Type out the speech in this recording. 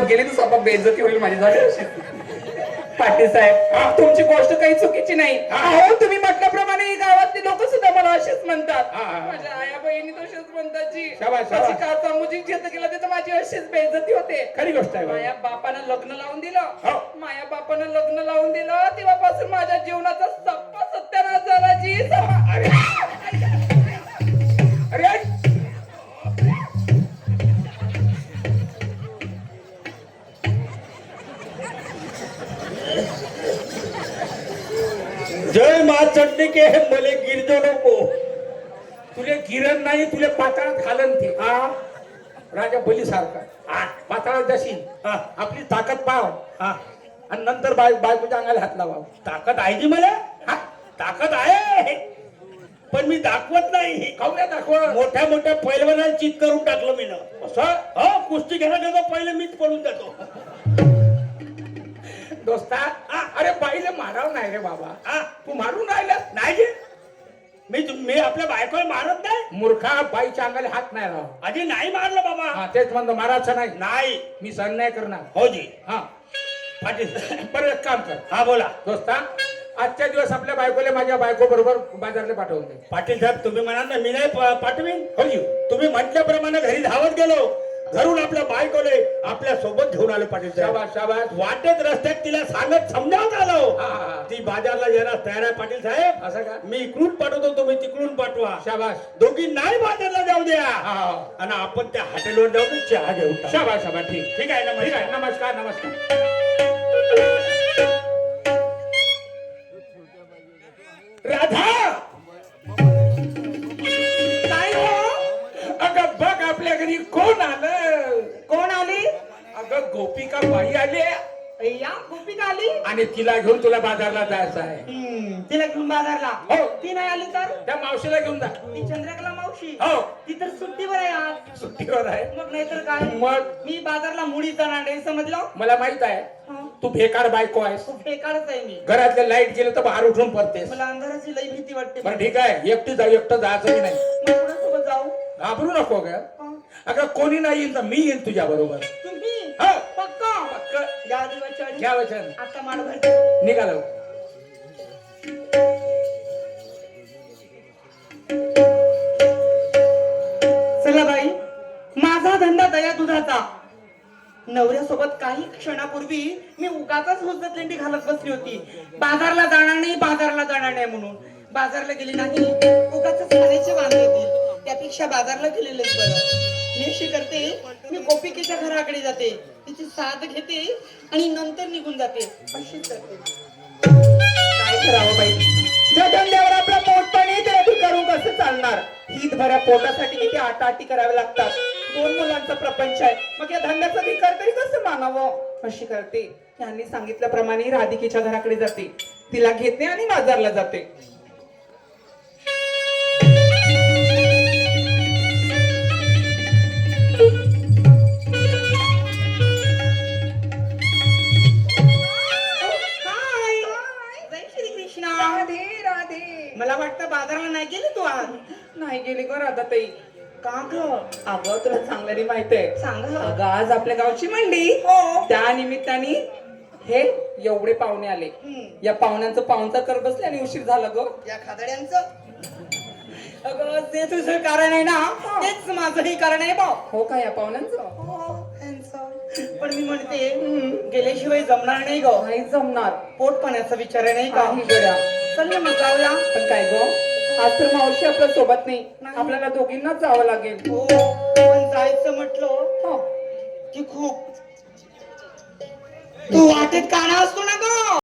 गावात गेली तर स्वतः बेइज्जती होईल माझी झाली. पाटील साहेब तुमची गोष्ट काही चुकीची नाही. अहो तुम्ही म्हटल्याप्रमाणे गावातले लोक सुद्धा मला असेच म्हणतात. माझ्या आया बहिणी तसेच म्हणतात जी. अशी का सांगू जी जिथं गेलं तिथं माझी अशीच बेइज्जती होते. खरी गोष्ट आहे. माया बापानं लग्न लावून दिलं. माया बापानं लग्न लावून दिलं तेव्हापासून माझ्या जीवनाचा सप्पा सत्यानाश झाला जी. अरे जय मा चटणी के मले गिरजो नको. तुले गिरण नाही तुले पाताळात घालन ते. राजा बली सारखा पाताळात जाशील. आपली ताकद पाव आणि नंतर बायकोच्या अंगाला हात लावा. ताकद आहे जी मला. ताकद आहे पण मी दाखवत नाही. काऊन नाही दाखवत? मोठ्या मोठ्या पैलवानाला चित करून टाकलं मी ना. असं कुस्ती घ्यायला गेलो पहिले मीच पडून जातो. दोस्ता अरे बाईले माराव नाही रे बाबा. तू मारून राहिला नाही जी. मी आपल्या बायकोला मारत नाही. मूर्खा बाईच्या अंगाला हात नाही राव. आधी नाही मारलं बाबा. तेच म्हणतो मारायचं नाही. नाही मी सहन नाही करणार. हो जी. पाटील बरं एक काम कर. बोला दोस्ता आजच्या दिवस आपल्या बायकोले माझ्या बायको बरोबर बाजारला पाठवून दे. पाटील साहेब तुम्ही म्हणाल ना मी नाही पाठवीन. हो जी. तुम्ही म्हटल्याप्रमाणे घरी धावत गेलो. घरून आपल्या बायकोले आपल्या सोबत घेऊन आलो. पाटील शाबास शाबास. वाटेत रस्त्यात तिला सांगत समजावत आलो. ती बाजारला जरा तयार आहे. पाटील साहेब असं का? मी इकडून पाठवतो तुम्ही तिकडून पाठवा. शाबास. दोघी नाही बाजारला जाऊ द्या आणि आपण त्या हॉटेलवर जाऊ चहा घेऊ. शाबास शाबास. ठीक ठीक आहे ना. ठीक आहे. नमस्कार नमस्कार. राधा काय हो? अगं बघ आपल्या घरी कोण आलं? कोण आली? अगं गोपिका बाई आली या गोपिका आली आणि तिला घेऊन तुला बाजारला जायचं आहे. तिला घेऊन बाजारला. हो. ती नाही आली तर त्या मावशीला घेऊन जा. ती चंद्रकला मावशी. हो ती तर सुट्टीवर आहे आज. सुट्टीवर आहे. मग नाहीतर काय. मग मी बाजारला मुळी जाणार नाही समजलं. मला माहित आहे तू बेकार बायको आहेस. खूप बेकारच आहे मी. घरातले लाईट गेलं तर बाहेर उठून पडतेस. मला अंधाराची लई भीती वाटते. बरं ठीक आहे एकटी जाऊ. एकटं जायचं नाही. मग कोणासोबत जाऊ? घाबरू नको ग. अगं कोणी नाही येईल तर मी येईन तुझ्या बरोबर. तुम्ही पक्का पक्क. या दिवस घ्या वचन. आता माड भरते. निघालो. चला बाई माझा धंदा दया दुधाचा. नवऱ्यासोबत काही क्षणापूर्वी मी उगाचच हुज्जतलेंडी घालत बसली होती. बाजारला जाणार नाही बाजारला जाणार नाही म्हणून. बाजारला गेली नाही उगाचच खाण्याचे वांदे होतील. त्यापेक्षा बाजारला गेलेलंच बरं. मी अशी करते मी गोपिकेच्या घराकडे जाते. तिची साथ घेते आणि नंतर निघून जाते. अशीच करते. काय करावं बाई? ज्या धंद्यावर आपला पोट पण येते ते करून कसं चालणार? हित भऱ्या पोटासाठी किती आटाआटी कराव्या लागतात. 2 मुलांचा प्रपंच आहे. मग या धंद्याचं विकार तरी कसं मानावं? अशी करते. त्यांनी सांगितल्याप्रमाणे राधिकेच्या घराकडे जाते. तिला घेते आणि बाजारला जाते. मला वाटतं बाजाराला नाही गेली तू आज. नाही गेली ग राधाताई. का ग? अगं तुला चांगल्याने माहित आहे. सांगा. अगं आज आपल्या गावची मंडी. त्या निमित्ताने हे एवढे पाहुणे आले. या पाहुण्यांचं पाहुणचार कर बसले आणि उशीर झाला ग. या खादाड्यांचं अगं ते तुझं कारण आहे ना. तेच माझंही कारण आहे भाऊ. हो का? या पाहुण्यांचं पण मी म्हणते गेल्याशिवाय जमणार नाही ग. नाही जमणार. पोट पाण्याचा विचार आहे नाही का? गड्या चल ना मग जाऊया. पण काय ग आज तर मावशी आपल्या सोबत नाही. आपल्याला दोघींनाच जावं लागेल. हो पण जायचं म्हटलं की खूप. तू वाटेत काना असतो